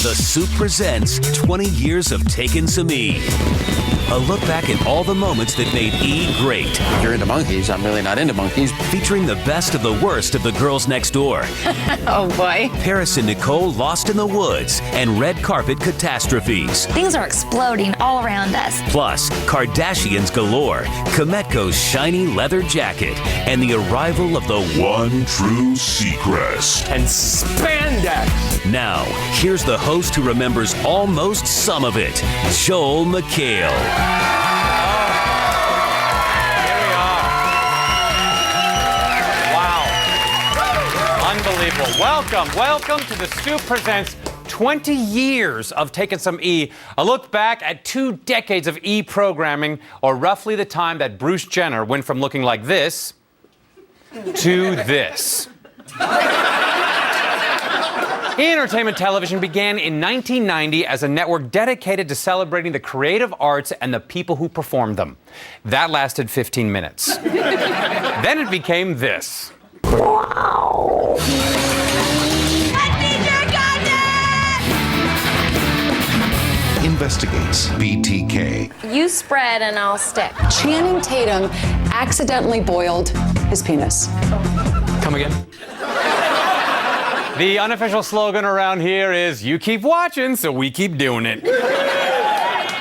The Soup presents 20 years of Takin' Some E. A look back at all the moments that made E great. If you're into monkeys, I'm really not into monkeys. Featuring the best of the worst of the girls next door. Oh boy. Paris and Nicole lost in the woods and red carpet catastrophes. Things are exploding all around us. Plus, Kardashians galore, Kometko's shiny leather jacket, and the arrival of the one true Seacrest. And spandex. Now, here's the host who remembers almost some of it, Joel McHale. Here we are. Wow. Unbelievable. Welcome to The Stoop presents 20 years of Takin' Some E. A look back at 2 decades of E programming, or roughly the time that Bruce Jenner went from looking like this to this. E! Entertainment Television began in 1990 as a network dedicated to celebrating the creative arts and the people who performed them. That lasted 15 minutes. Then it became this. Wow. Investigates BTK. You spread and I'll stick. Channing Tatum accidentally boiled his penis. Come again? The unofficial slogan around here is, you keep watching, so we keep doing it.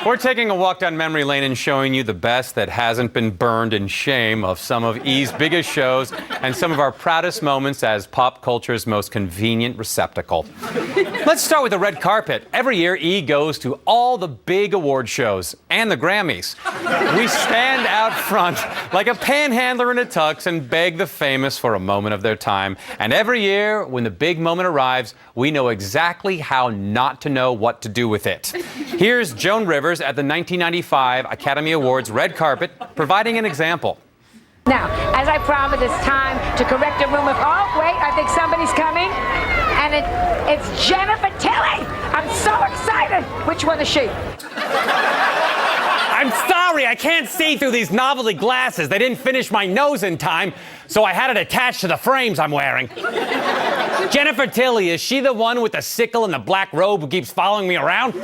We're taking a walk down memory lane and showing you the best that hasn't been burned in shame of some of E's biggest shows and some of our proudest moments as pop culture's most convenient receptacle. Let's start with the red carpet. Every year, E goes to all the big award shows and the Grammys. We stand out front like a panhandler in a tux and beg the famous for a moment of their time. And every year, when the big moment arrives, we know exactly how not to know what to do with it. Here's Joan Rivers at the 1995 Academy Awards red carpet, providing an example. Now, as I promised, it's time to correct a rumor. Oh, wait, I think somebody's coming. And it's Jennifer Tilly. I'm so excited. Which one is she? I'm sorry, I can't see through these novelty glasses. They didn't finish my nose in time, so I had it attached to the frames I'm wearing. Jennifer Tilly, is she the one with the sickle and the black robe who keeps following me around?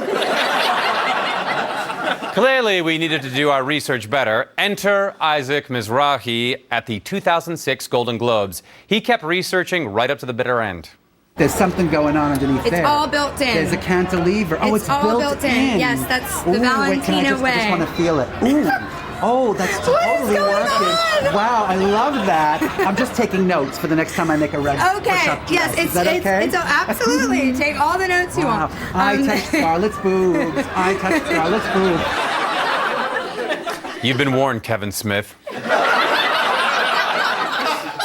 Clearly, we needed to do our research better. Enter Isaac Mizrahi at the 2006 Golden Globes. He kept researching right up to the bitter end. There's something going on underneath there. It's all built in. There's a cantilever. Oh, it's all built in. Yes, that's the Ooh, Valentina way. I just want to feel it. Ooh. Oh, that's totally working. On? Wow, I love that. I'm just taking notes for the next time I make a red push-up. Yes, it's absolutely. Take all the notes you want. I touch Scarlett's boobs. I touch Scarlett's boobs. You've been warned, Kevin Smith.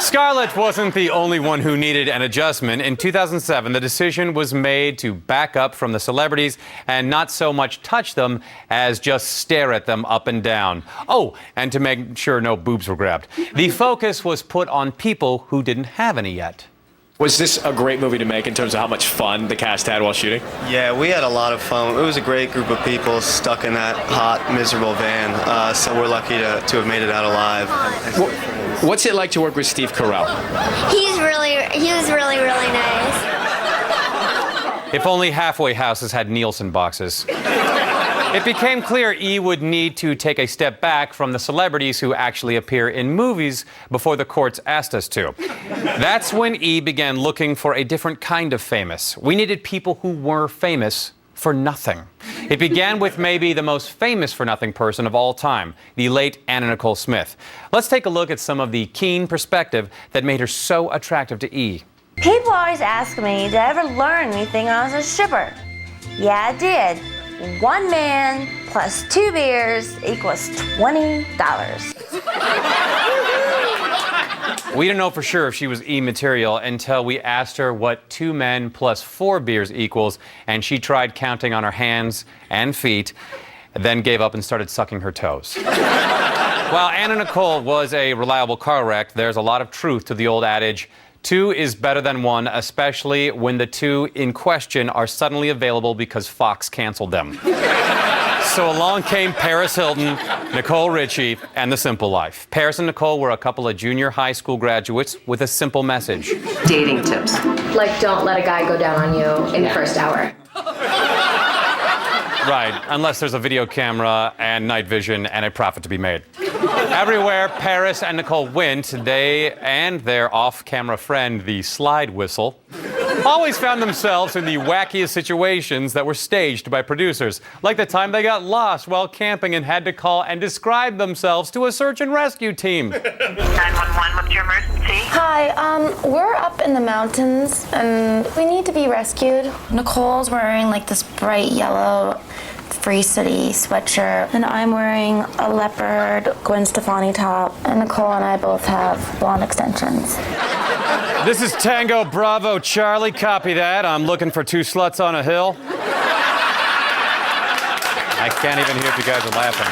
Scarlett wasn't the only one who needed an adjustment. In 2007, the decision was made to back up from the celebrities and not so much touch them as just stare at them up and down. Oh, and to make sure no boobs were grabbed. The focus was put on people who didn't have any yet. Was this a great movie to make in terms of how much fun the cast had while shooting? Yeah, we had a lot of fun. It was a great group of people stuck in that hot, miserable van. So we're lucky to have made it out alive. What's it like to work with Steve Carell? He was really nice. If only halfway houses had Nielsen boxes. It became clear E would need to take a step back from the celebrities who actually appear in movies before the courts asked us to. That's when E began looking for a different kind of famous. We needed people who were famous for nothing. It began with maybe the most famous for-nothing person of all time, the late Anna Nicole Smith. Let's take a look at some of the keen perspective that made her so attractive to E. People always ask me, did I ever learn anything when I was a stripper? Yeah, I did. 1 man plus 2 beers equals $20. We didn't know for sure if she was E material until we asked her what 2 men plus 4 beers equals, and she tried counting on her hands and feet, then gave up and started sucking her toes. While Anna Nicole was a reliable car wreck, there's a lot of truth to the old adage, 2 is better than 1, especially when the 2 in question are suddenly available because Fox canceled them. So along came Paris Hilton, Nicole Richie, and The Simple Life. Paris and Nicole were a couple of junior high school graduates with a simple message. Dating tips. Like, don't let a guy go down on you in the first hour. Right, unless there's a video camera and night vision and a profit to be made. Everywhere Paris and Nicole went, they and their off-camera friend, the slide whistle, always found themselves in the wackiest situations that were staged by producers. Like the time they got lost while camping and had to call and describe themselves to a search and rescue team. 911, what's your emergency? Hi, we're up in the mountains and we need to be rescued. Nicole's wearing like this bright yellow Free City sweatshirt, and I'm wearing a leopard Gwen Stefani top, and Nicole and I both have blonde extensions. This is Tango Bravo Charlie, copy that. I'm looking for 2 sluts on a hill. I can't even hear if you guys are laughing or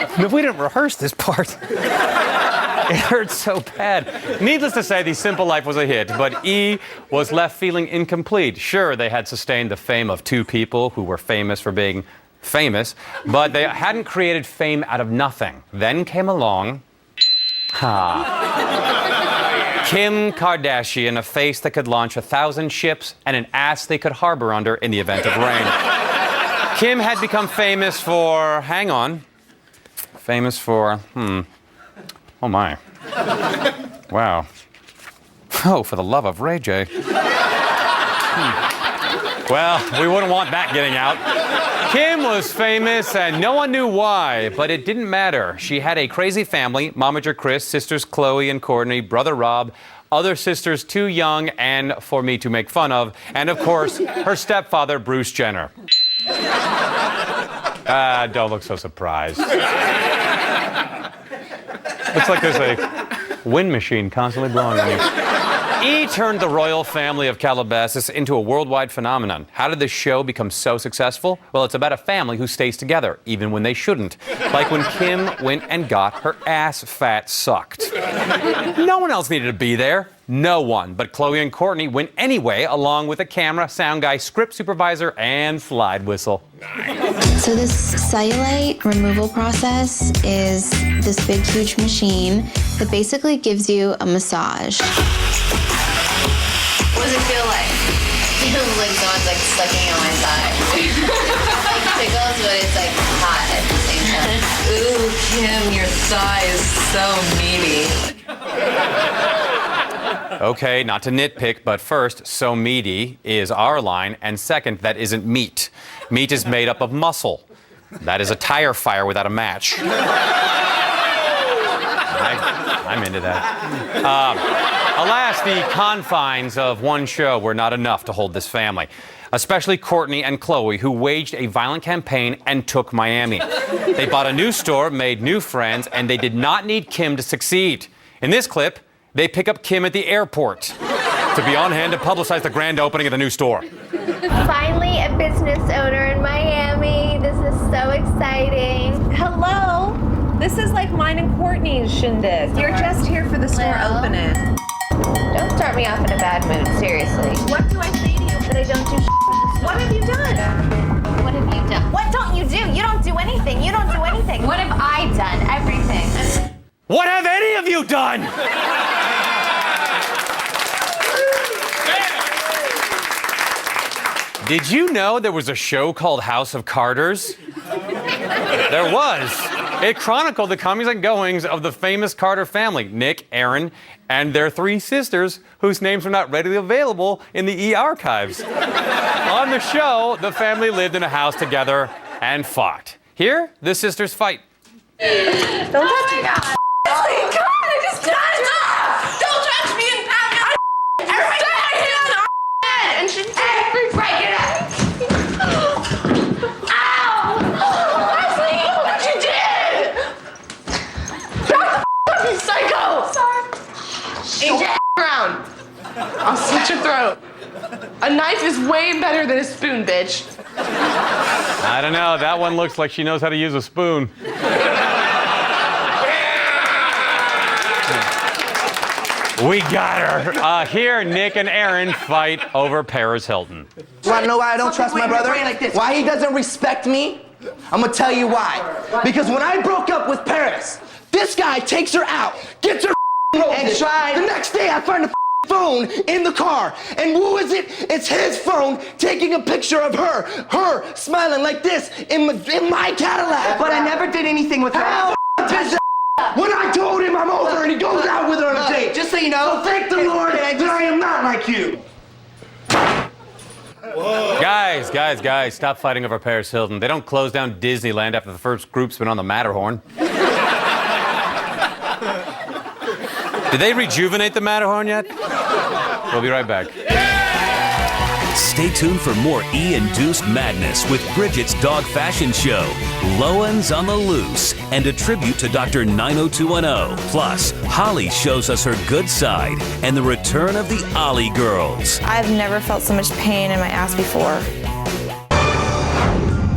not. No, we didn't rehearse this part. It hurts so bad. Needless to say, The Simple Life was a hit, but E was left feeling incomplete. Sure, they had sustained the fame of 2 people who were famous for being famous, but they hadn't created fame out of nothing. Then came along, Kim Kardashian, a face that could launch 1,000 ships and an ass they could harbor under in the event of rain. Kim had become famous for, famous for, oh my. Wow. Oh, for the love of Ray J. Well, we wouldn't want that getting out. Kim was famous and no one knew why, but it didn't matter. She had a crazy family, momager Chris, sisters Chloe and Courtney, brother Rob, other sisters too young and for me to make fun of, and of course, her stepfather, Bruce Jenner. Don't look so surprised. Looks like there's a wind machine constantly blowing on you. E turned the royal family of Calabasas into a worldwide phenomenon. How did this show become so successful? Well, it's about a family who stays together, even when they shouldn't. Like when Kim went and got her ass fat sucked. No one else needed to be there. No one. But Chloe and Courtney went anyway, along with a camera, sound guy, script supervisor, and slide whistle. So this cellulite removal process is this big, huge machine that basically gives you a massage. What does it feel like? It feels like someone's like sucking on my side. Like tickles, but it's like hot at the same time. Ooh, Kim, your thigh is so meaty. Okay, not to nitpick, but first, so meaty is our line, and second, that isn't meat. Meat is made up of muscle. That is a tire fire without a match. I'm into that. Alas, the confines of one show were not enough to hold this family, especially Courtney and Chloe, who waged a violent campaign and took Miami. They bought a new store, made new friends, and they did not need Kim to succeed. In this clip, they pick up Kim at the airport to be on hand to publicize the grand opening of the new store. Finally, a business owner in Miami. This is so exciting. Hello. This is like mine and Courtney's shindig. You're just here for the store opening. Don't start me off in a bad mood, seriously. What do I say to you? That I don't do shit. What have you done? What have you done? What don't you do? You don't do anything. You don't do anything. What have I done? Everything. What have any of you done? Did you know there was a show called House of Carters? There was. It chronicled the comings and goings of the famous Carter family, Nick, Aaron, and their 3 sisters, whose names are not readily available in the E archives. On the show, the family lived in a house together and fought. Here, the sisters fight. Don't touch me. Oh my God, I just touched her! Don't touch me and pound me! I stuck my hand on her head and she didn't break it up! Ow! Leslie, look what you did! Back the f*** you psycho! Sorry. Eat your around. I'll slit your throat. A knife is way better than a spoon, bitch. I don't know. That one looks like she knows how to use a spoon. We got her. Here, Nick and Aaron fight over Paris Hilton. You want to know why I don't trust my brother? Why he doesn't respect me? I'm going to tell you why. Because when I broke up with Paris, this guy takes her out, gets her and tried. The next day I find a phone in the car. And who is it? It's his phone taking a picture of her smiling like this in my Cadillac. But I never did anything with her. How when I told him I'm over and he goes out with her on a date. Just so you know. So thank the Lord that I am not like you. Whoa. Guys, stop fighting over Paris Hilton. They don't close down Disneyland after the first group's been on the Matterhorn. Did they rejuvenate the Matterhorn yet? We'll be right back. Stay tuned for more E-induced madness with Bridget's Dog Fashion Show, Lowen's on the Loose, and a tribute to Dr. 90210. Plus, Holly shows us her good side and the return of the Ollie Girls. I've never felt so much pain in my ass before.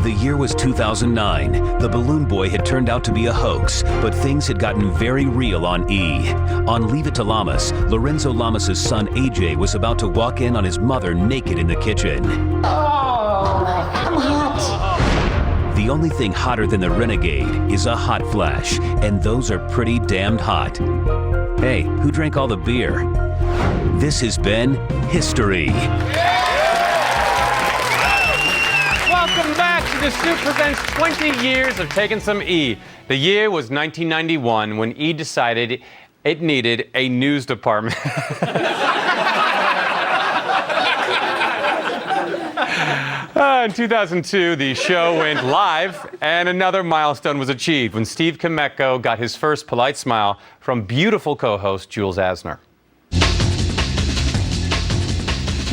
The year was 2009. The balloon boy had turned out to be a hoax, but things had gotten very real on E. On Leave It to Lamas, Lorenzo Lamas' son AJ was about to walk in on his mother naked in the kitchen. Oh, I'm hot. The only thing hotter than the Renegade is a hot flash, and those are pretty damned hot. Hey, who drank all the beer? This has been History. Welcome back to The Soup presents 20 years of taking some E. The year was 1991 when E decided it needed a news department. In 2002, the show went live, and another milestone was achieved when Steve Kometko got his first polite smile from beautiful co-host Jules Asner.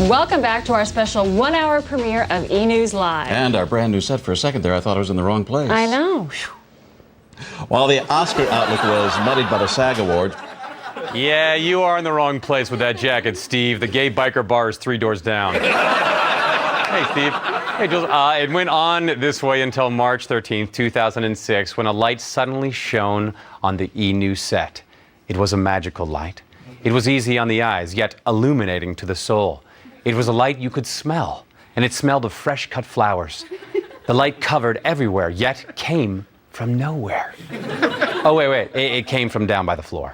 Welcome back to our special one-hour premiere of E! News Live. And our brand new set. For a second there, I thought I was in the wrong place. I know. While the Oscar outlook was muddied by the SAG Award. Yeah, you are in the wrong place with that jacket, Steve. The gay biker bar is 3 doors down. Hey, Steve. Hey, Jules. It went on this way until March 13th, 2006, when a light suddenly shone on the E! News set. It was a magical light. It was easy on the eyes, yet illuminating to the soul. It was a light you could smell, and it smelled of fresh-cut flowers. The light covered everywhere, yet came from nowhere. Oh, wait. It came from down by the floor.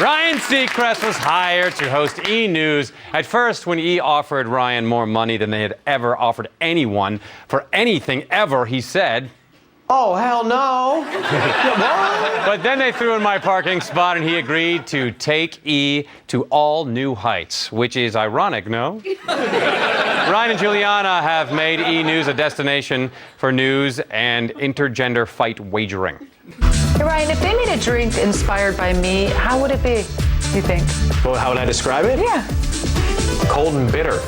Ryan Seacrest was hired to host E! News. At first, when E! offered Ryan more money than they had ever offered anyone for anything ever, he said, "Oh, hell no." But then they threw in my parking spot and he agreed to take E! to all new heights, which is ironic, no? Ryan and Juliana have made E! News a destination for news and intergender fight wagering. Hey, Ryan, if they made a drink inspired by me, how would it be, you think? Well, how would I describe it? Yeah. Cold and bitter.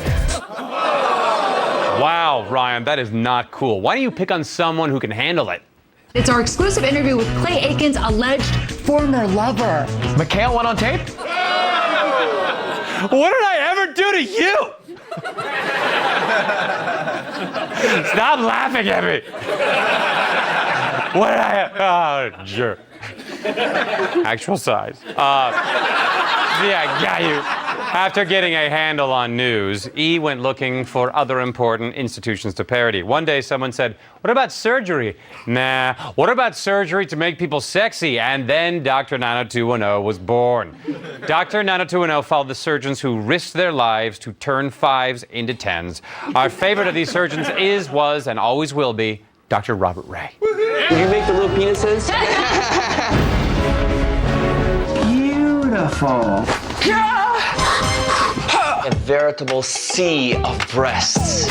Wow, Ryan, that is not cool. Why don't you pick on someone who can handle it? It's our exclusive interview with Clay Aiken's alleged former lover. Mikhail went on tape? What did I ever do to you? Stop laughing at me. What did I... Oh, jerk. Actual size. Yeah, got you. After getting a handle on news, E! went looking for other important institutions to parody. One day someone said, "What about surgery?" Nah. What about surgery to make people sexy? And then Dr. 90210 was born. Dr. 90210 followed the surgeons who risked their lives to turn 5s into 10s. Our favorite of these surgeons was, and always will be, Dr. Robert Ray. Did you make the little penises? Beautiful. A veritable sea of breasts.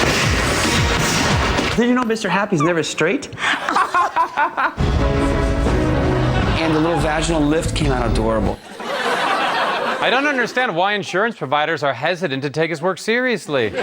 Did you know Mr. Happy's never straight? And the little vaginal lift came out adorable. I don't understand why insurance providers are hesitant to take his work seriously.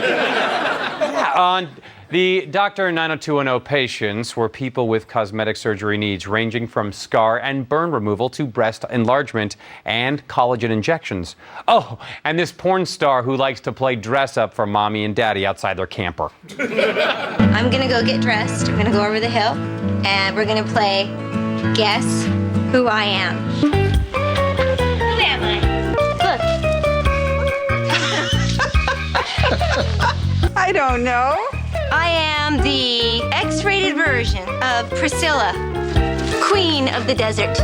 The Dr. 90210 patients were people with cosmetic surgery needs ranging from scar and burn removal to breast enlargement and collagen injections. Oh, and this porn star who likes to play dress up for mommy and daddy outside their camper. I'm gonna go get dressed. We're gonna go over the hill and we're gonna play Guess Who I Am. Who am I? Look. I don't know. I am the X-rated version of Priscilla. queen of the desert.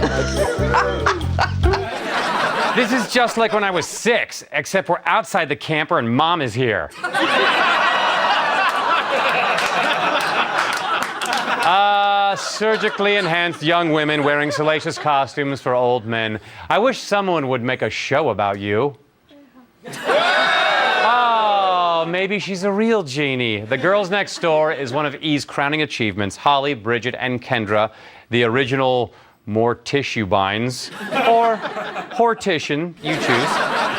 This is just like when I was 6, except we're outside the camper and Mom is here. Surgically enhanced young women wearing salacious costumes for old men. I wish someone would make a show about you. Oh, maybe she's a real genie. The Girls Next Door is one of E's crowning achievements. Holly, Bridget, and Kendra, the original Morticiubines, or Hortician, you choose,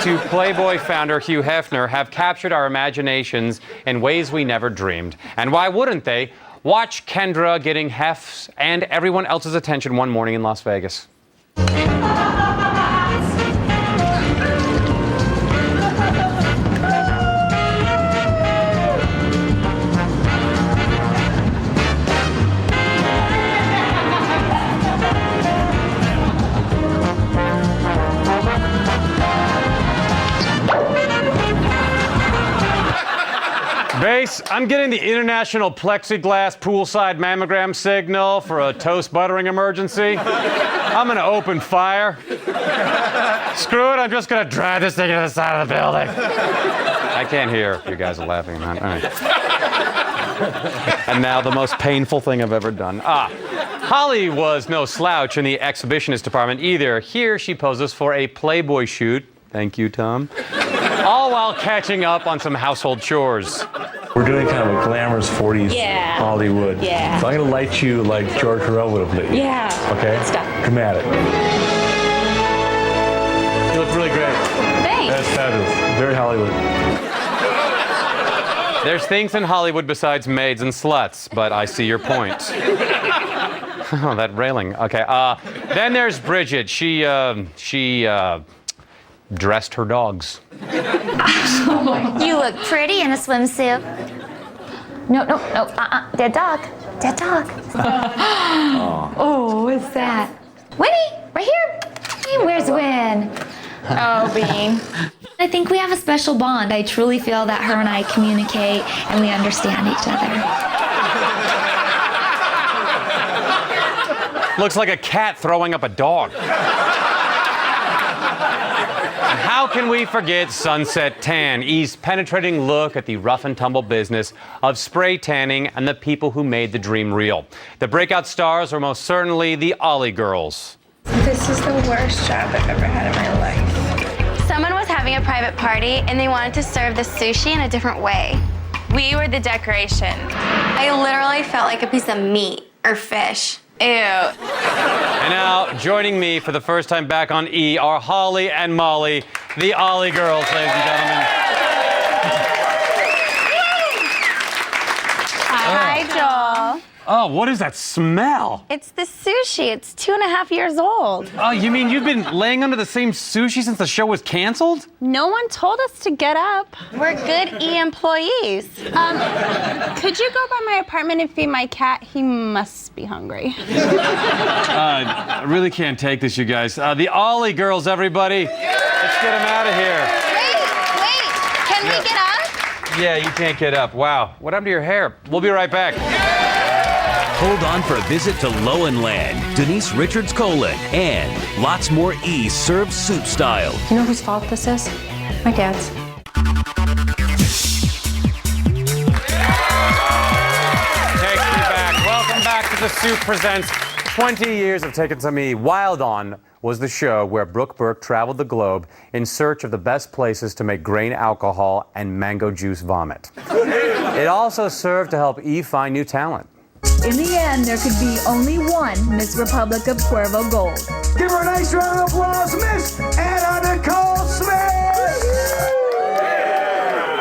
to Playboy founder Hugh Hefner, have captured our imaginations in ways we never dreamed. And why wouldn't they? Watch Kendra getting Hef's and everyone else's attention one morning in Las Vegas. Base, I'm getting the international plexiglass poolside mammogram signal for a toast buttering emergency. I'm gonna open fire. Screw it, I'm just gonna drive this thing to the side of the building. I can't hear if you guys are laughing. All right. And now the most painful thing I've ever done. Holly was no slouch in the exhibitionist department either. Here she poses for a Playboy shoot. Thank you, Tom. All while catching up on some household chores. We're doing kind of a glamorous 40s Hollywood. Yeah. So I'm going to light you like George Hurrell would have lit you. Yeah. Okay? Stop. Dramatic. You look really great. Thanks. That's fabulous. Very Hollywood. There's things in Hollywood besides maids and sluts, but I see your point. Oh, that railing. Okay. Then there's Bridget. She dressed her dogs. You look pretty in a swimsuit. No. Dead dog. Dead dog. Oh, what's that? Winnie, right here. Hey, where's Win? Oh, Bean. I think we have a special bond. I truly feel that her and I communicate and we understand each other. Looks like a cat throwing up a dog. How can we forget Sunset Tan, E's penetrating look at the rough and tumble business of spray tanning and the people who made the dream real. The breakout stars are most certainly the Ollie girls. This is the worst job I've ever had in my life. Someone was having a private party and they wanted to serve the sushi in a different way. We were the decoration. I literally felt like a piece of meat or fish. Ew. And now, joining me for the first time back on E are Holly and Molly, the Ollie girls, ladies and gentlemen. Hi, Joel. Oh, what is that smell? It's the sushi. It's 2.5 years old. Oh, you mean you've been laying under the same sushi since the show was canceled? No one told us to get up. We're good E employees. Could you go by my apartment and feed my cat? He must be hungry. I really can't take this, you guys. The Ollie girls, everybody. Let's get them out of here. Wait. Can we get up? Yeah, you can't get up. Wow. What happened to your hair? We'll be right back. Hold on for a visit to Lowenland, Denise Richards Colon, and lots more E served soup style. You know whose fault this is? My dad's. Takes me back. Welcome back to The Soup Presents 20 Years of Taking Some E. Wild On was the show where Brooke Burke traveled the globe in search of the best places to make grain alcohol and mango juice vomit. It also served to help E find new talent. In the end, there could be only one Miss Republic of Cuervo Gold. Give her a nice round of applause, Miss Anna Nicole Smith!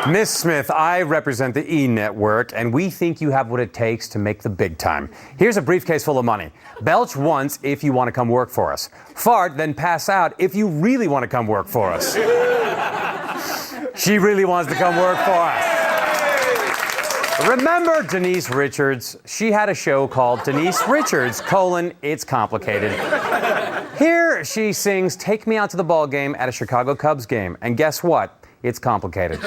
Miss Smith, I represent the E Network, and we think you have what it takes to make the big time. Here's a briefcase full of money. Belch once if you want to come work for us. Fart, then pass out if you really want to come work for us. She really wants to come work for us. Remember Denise Richards? She had a show called Denise Richards, It's Complicated. Here she sings Take Me Out to the Ball Game at a Chicago Cubs game. And guess what? It's complicated.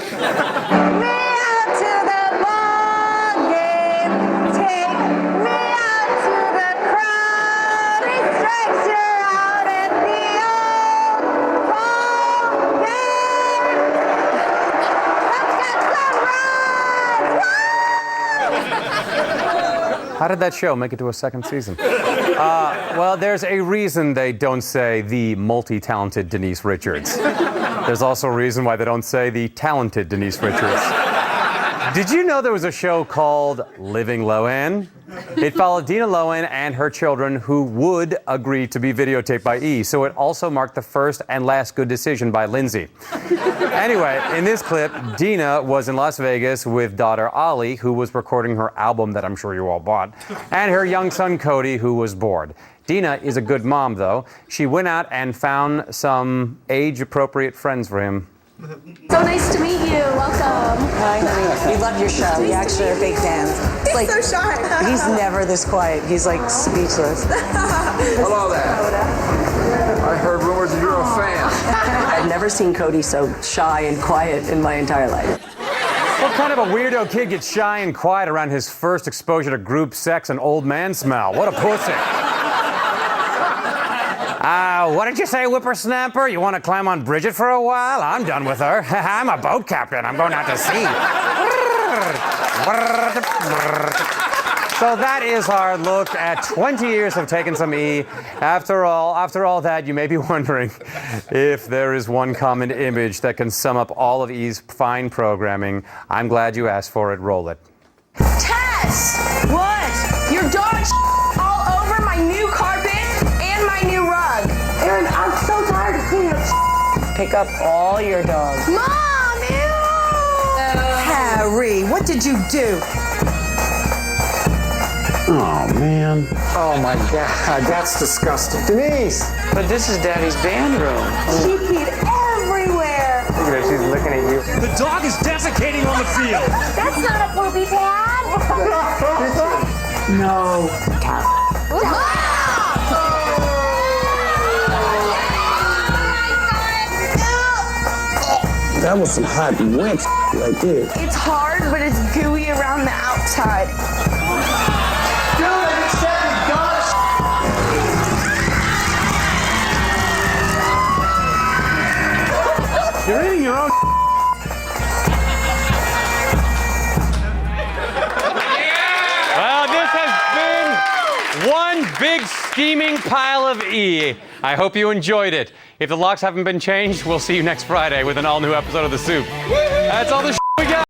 How did that show make it to a second season? Well, there's a reason they don't say the multi-talented Denise Richards. There's also a reason why they don't say the talented Denise Richards. Did you know there was a show called Living Lohan? It followed Dina Lohan and her children who would agree to be videotaped by E! So it also marked the first and last good decision by Lindsay. Anyway, in this clip, Dina was in Las Vegas with daughter Ollie, who was recording her album that I'm sure you all bought, and her young son Cody, who was bored. Dina is a good mom, though. She went out and found some age-appropriate friends for him. So nice to meet you. Welcome. Hi, honey. We love your show. We actually are big fans. He's so shy. He's never this quiet. He's like speechless. Hello there. I heard rumors that you're a fan. I've never seen Cody so shy and quiet in my entire life. What kind of a weirdo kid gets shy and quiet around his first exposure to group sex and old man smell? What a pussy. What did you say, whippersnapper? You want to climb on Bridget for a while? I'm done with her. I'm a boat captain. I'm going out to sea. So that is our look at 20 years of Taking Some E! After all that, you may be wondering if there is one common image that can sum up all of E!'s fine programming. I'm glad you asked for it. Roll it. Tess! What? Your dog all over my new carpet and my new rug. Erin, I'm so tired of cleaning up. Pick up all your dogs. Mom, ew! Harry, what did you do? Oh, man. Oh, my God. That's disgusting. Denise! But this is Daddy's band room. She peed everywhere. Look at her. She's looking at you. The dog is defecating on the field. That's not a poopy pad. No. That was some hot wet right there. It's hard, but it's gooey around the outside. Dude, you said you got You're eating your own. Well, this has been one big steaming pile of E! I hope you enjoyed it. If the locks haven't been changed, we'll see you next Friday with an all-new episode of The Soup. That's all the